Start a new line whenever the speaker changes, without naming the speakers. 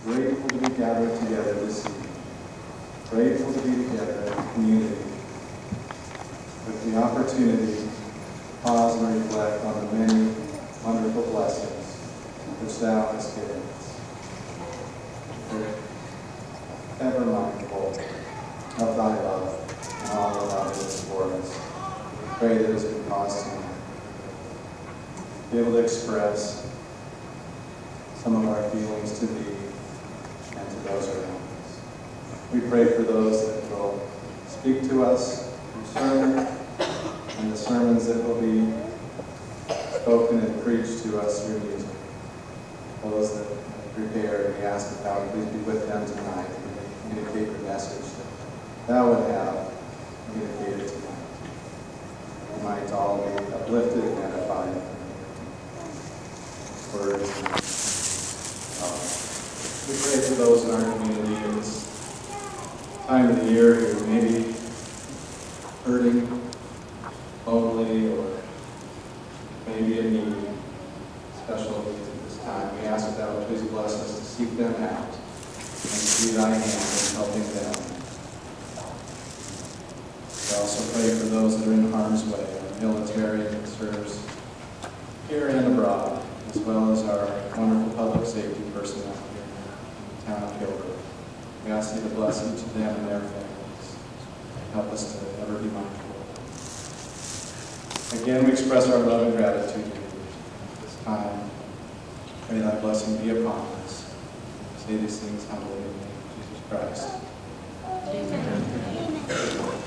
Grateful to be gathered together this evening. Grateful to be together in community with the opportunity to pause and reflect on the many wonderful blessings which Thou hast given us. We're ever mindful of Thy love and all that Thou doest for us. Pray that as we pause tonight, be able to express some of our feelings to Thee and to those around us. We pray for those that will speak to us through sermon and the sermons that will be spoken and preached to us through music. Those that prepare, we ask that Thou would please be with them tonight and communicate the message that Thou would have communicated tonight. We might all be uplifted and edified. Words. We pray for those in our community at this time of the year who may be hurting, lonely, or maybe in need, special needs at this time. We ask that Thou would please bless us to seek them out and to be Thy hand in helping them. We also pray for those that are in harm's way, our military that serves here and abroad, as well as our wonderful public safety personnel here in the town of Gilbert. We ask Thee to bless each of them and their families. Help us to ever be mindful of them. Again, we express our love and gratitude to Thee at this time. May Thy blessing be upon us. We say these things humbly in the name of Jesus Christ. Amen.